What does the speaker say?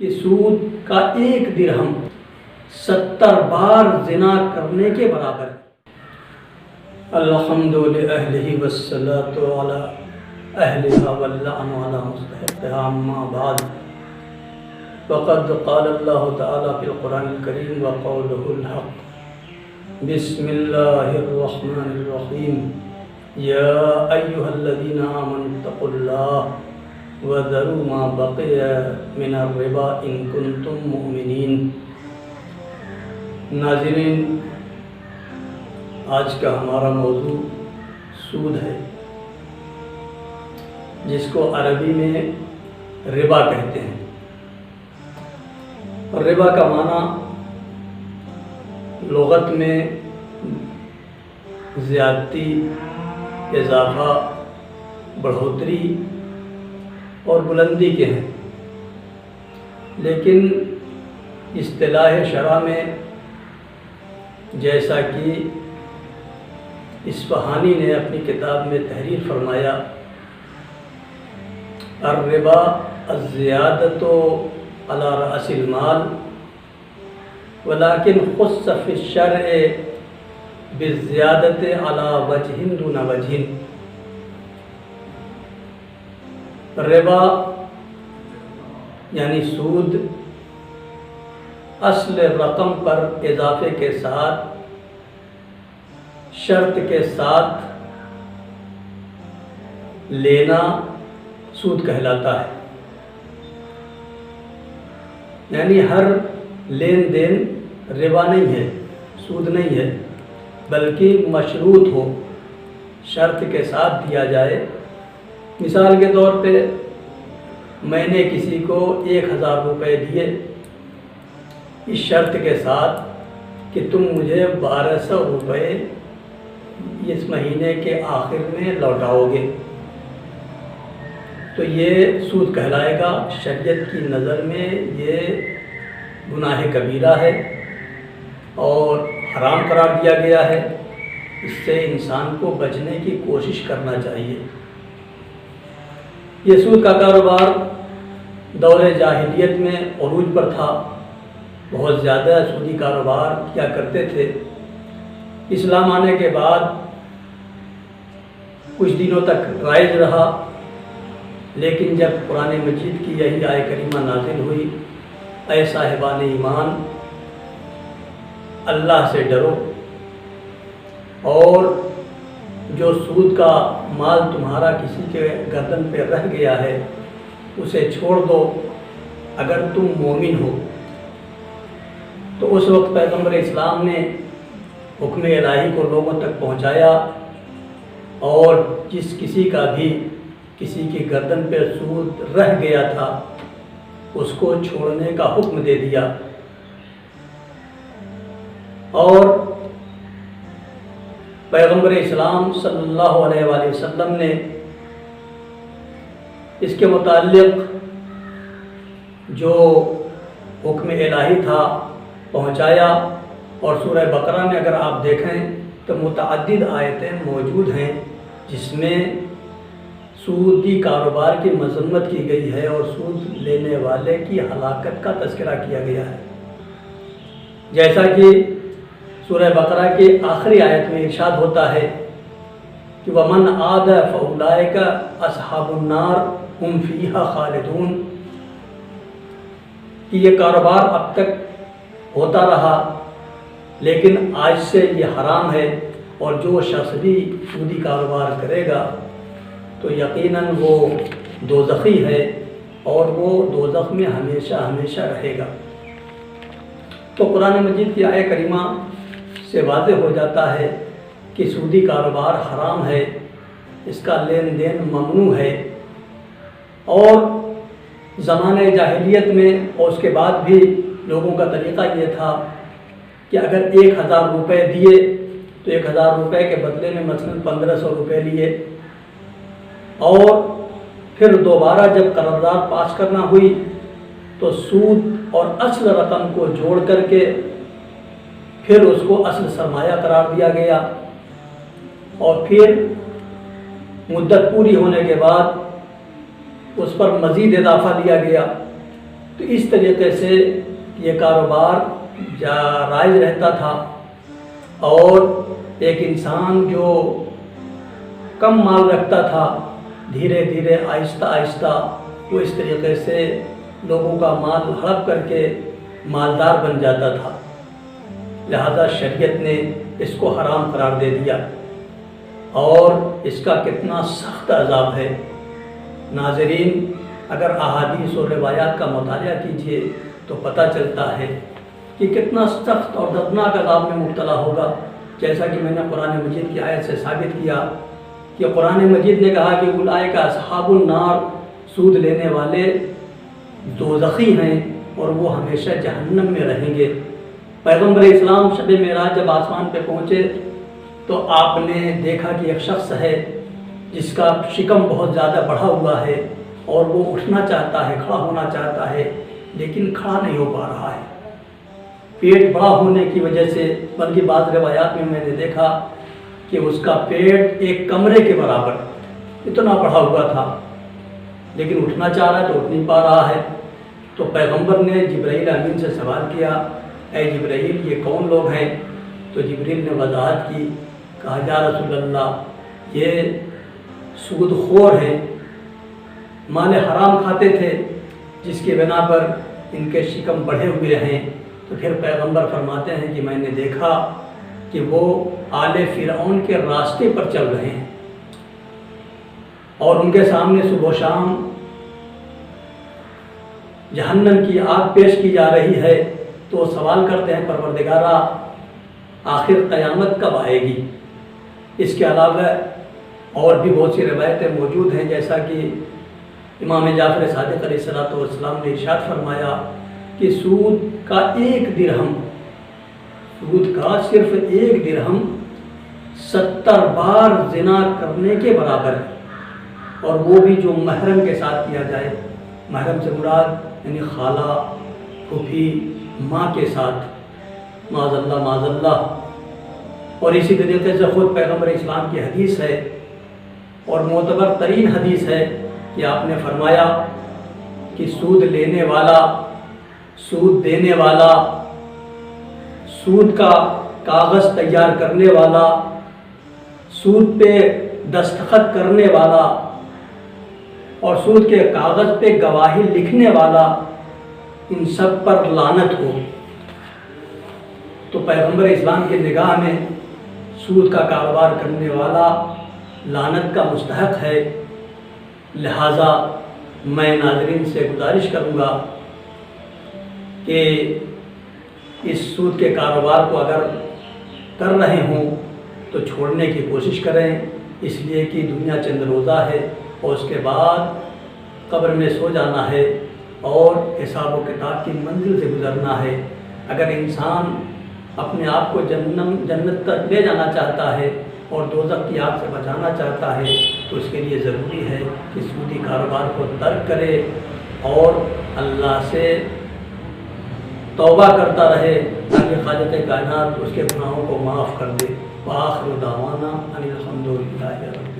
کہ سود کا 1 درہم 70 بار زنا کرنے کے برابر ہے۔ الحمد للہ والصلاۃ علی اہلھا واللعن علی مستحقھا، اما بعد فقد قال اللہ تعالی فی القرآن الکریم وقولہ الحق۔ بسم اللہ الرحمن الرحیم۔ یا ایھا الذین آمنوا اتقوا اللہ وذروا ما بقی من الربا ان کنتم مؤمنین۔ ناظرین، آج کا ہمارا موضوع سود ہے، جس کو عربی میں ربا کہتے ہیں۔ اور ربا کا معنی لغت میں زیادتی، اضافہ، بڑھوتری اور بلندی کے ہیں، لیکن اصطلاح شرع میں جیسا کہ اصفہانی نے اپنی کتاب میں تحریر فرمایا، الربا الزیادۃ علی رأس المال ولكن خص فی الشرع بالزیادۃ علی وجہ دون وجہ۔ ربا یعنی سود اصل رقم پر اضافے کے ساتھ، شرط کے ساتھ لینا سود کہلاتا ہے۔ یعنی ہر لین دین ربا نہیں ہے، سود نہیں ہے، بلکہ مشروط ہو، شرط کے ساتھ دیا جائے۔ مثال کے طور پہ میں نے کسی کو 1000 روپے دیے اس شرط کے ساتھ کہ تم مجھے 1200 روپے اس مہینے کے آخر میں لوٹاؤ گے، تو یہ سود کہلائے گا۔ شریعت کی نظر میں یہ گناہ کبیرہ ہے اور حرام قرار دیا گیا ہے۔ اس سے انسان کو بچنے کی کوشش کرنا چاہیے۔ یہ سود کا کاروبار دور جاہلیت میں عروج پر تھا، بہت زیادہ سودی کاروبار کیا کرتے تھے۔ اسلام آنے کے بعد کچھ دنوں تک رائج رہا، لیکن جب قرآن مجید کی یہی آیت کریمہ نازل ہوئی، اے صاحبان ایمان، اللہ سے ڈرو اور جو سود کا مال تمہارا کسی کے گردن پہ رہ گیا ہے اسے چھوڑ دو اگر تم مومن ہو۔ تو اس وقت پیغمبر اسلام نے حکم الہی کو لوگوں تک پہنچایا اور جس کسی کا بھی کسی کی گردن پہ سود رہ گیا تھا اس کو چھوڑنے کا حکم دے دیا۔ اور پیغمبر اسلام صلی اللہ علیہ وآلہ وسلم نے اس کے متعلق جو حکم الہی تھا پہنچایا، اور سورہ بقرہ میں اگر آپ دیکھیں تو متعدد آیتیں موجود ہیں جس میں سودی کاروبار کی مذمت کی گئی ہے اور سود لینے والے کی ہلاکت کا تذکرہ کیا گیا ہے۔ جیسا کہ سورہ بقرہ کے آخری آیت میں ارشاد ہوتا ہے کہ وَمَنْ عَادَ فَأُولَٰئِكَ أَصْحَابُ النَّارِ هُمْ فِيهَا خَالِدُونَ، کہ یہ کاروبار اب تک ہوتا رہا لیکن آج سے یہ حرام ہے، اور جو شخص بھی سودی کاروبار کرے گا تو یقیناً وہ دوزخی ہے اور وہ دوزخ میں ہمیشہ ہمیشہ رہے گا۔ تو قرآن مجید کی آیت کریمہ سے واضح ہو جاتا ہے کہ سودی کاروبار حرام ہے، اس کا لین دین ممنوع ہے۔ اور زمانہ جاہلیت میں اور اس کے بعد بھی لوگوں کا طریقہ یہ تھا کہ اگر 1000 روپے دیے تو 1000 روپے کے بدلے میں مثلاً 1500 روپے لیے، اور پھر دوبارہ جب قرارداد پاس کرنا ہوئی تو سود اور اصل رقم کو جوڑ کر کے پھر اس کو اصل سرمایہ قرار دیا گیا، اور پھر مدت پوری ہونے کے بعد اس پر مزید اضافہ دیا گیا، تو اس طریقے سے یہ کاروبار رائج رہتا تھا، اور ایک انسان جو کم مال رکھتا تھا دھیرے دھیرے آہستہ آہستہ وہ اس طریقے سے لوگوں کا مال ہڑپ کر کے مالدار بن جاتا تھا۔ لہذا شریعت نے اس کو حرام قرار دے دیا، اور اس کا کتنا سخت عذاب ہے۔ ناظرین، اگر احادیث اور روایات کا مطالعہ کیجیے تو پتہ چلتا ہے کہ کتنا سخت اور دردناک عذاب میں مبتلا ہوگا۔ جیسا کہ میں نے قرآن مجید کی آیت سے ثابت کیا کہ قرآن مجید نے کہا کہ اولئک اصحاب النار، سود لینے والے دوزخی ہیں اور وہ ہمیشہ جہنم میں رہیں گے۔ پیغمبر اسلام شب معراج جب آسمان پہ پہنچے تو آپ نے دیکھا کہ ایک شخص ہے جس کا شکم بہت زیادہ بڑھا ہوا ہے، اور وہ اٹھنا چاہتا ہے، کھڑا ہونا چاہتا ہے، لیکن کھڑا نہیں ہو پا رہا ہے پیٹ بڑا ہونے کی وجہ سے۔ بلکہ بعض روایات میں نے دیکھا کہ اس کا پیٹ ایک کمرے کے برابر اتنا بڑھا ہوا تھا، لیکن اٹھنا چاہ رہا ہے تو اٹھ نہیں پا رہا ہے۔ تو پیغمبر نے جبرائیل امین سے سوال کیا، اے جبرائیل یہ کون لوگ ہیں؟ تو جبرائیل نے وضاحت کی، کہا یا رسول اللہ یہ سود خور ہیں، مال حرام کھاتے تھے، جس کی بنا پر ان کے شکم بڑھے ہوئے ہیں۔ تو پھر پیغمبر فرماتے ہیں کہ میں نے دیکھا کہ وہ آل فرعون کے راستے پر چل رہے ہیں، اور ان کے سامنے صبح و شام جہنم کی آگ پیش کی جا رہی ہے۔ تو وہ سوال کرتے ہیں پروردگارا آخر قیامت کب آئے گی؟ اس کے علاوہ اور بھی بہت سی روایتیں موجود ہیں، جیسا کہ امام جعفر صادق علیہ السلام نے ارشاد فرمایا کہ سود کا ایک درہم، سود کا صرف ایک درہم 70 بار زنا کرنے کے برابر ہے، اور وہ بھی جو محرم کے ساتھ کیا جائے۔ محرم سے مراد یعنی خالہ، پھوپھی، ماں کے ساتھ، معاذ اللہ معاذ اللہ۔ اور اسی طریقے سے خود پیغمبر اسلام کی حدیث ہے، اور معتبر ترین حدیث ہے کہ آپ نے فرمایا کہ سود لینے والا، سود دینے والا، سود کا کاغذ تیار کرنے والا، سود پہ دستخط کرنے والا، اور سود کے کاغذ پہ گواہی لکھنے والا، ان سب پر لعنت ہو۔ تو پیغمبر اسلام کی نگاہ میں سود کا کاروبار کرنے والا لعنت کا مستحق ہے۔ لہٰذا میں ناظرین سے گزارش کروں گا کہ اس سود کے کاروبار کو اگر کر رہے ہوں تو چھوڑنے کی کوشش کریں، اس لیے کہ دنیا چند روزہ ہے، اور اس کے بعد قبر میں سو جانا ہے اور حساب و کتاب کی منزل سے گزرنا ہے۔ اگر انسان اپنے آپ کو جنت تک لے جانا چاہتا ہے اور دوزخ کی آگ سے بچانا چاہتا ہے تو اس کے لیے ضروری ہے کہ سودی کاروبار کو ترک کرے اور اللہ سے توبہ کرتا رہے، تاکہ خالق کائنات اس کے گناہوں کو معاف کر دے۔ وآخر دعوانا ان الحمد للہ رب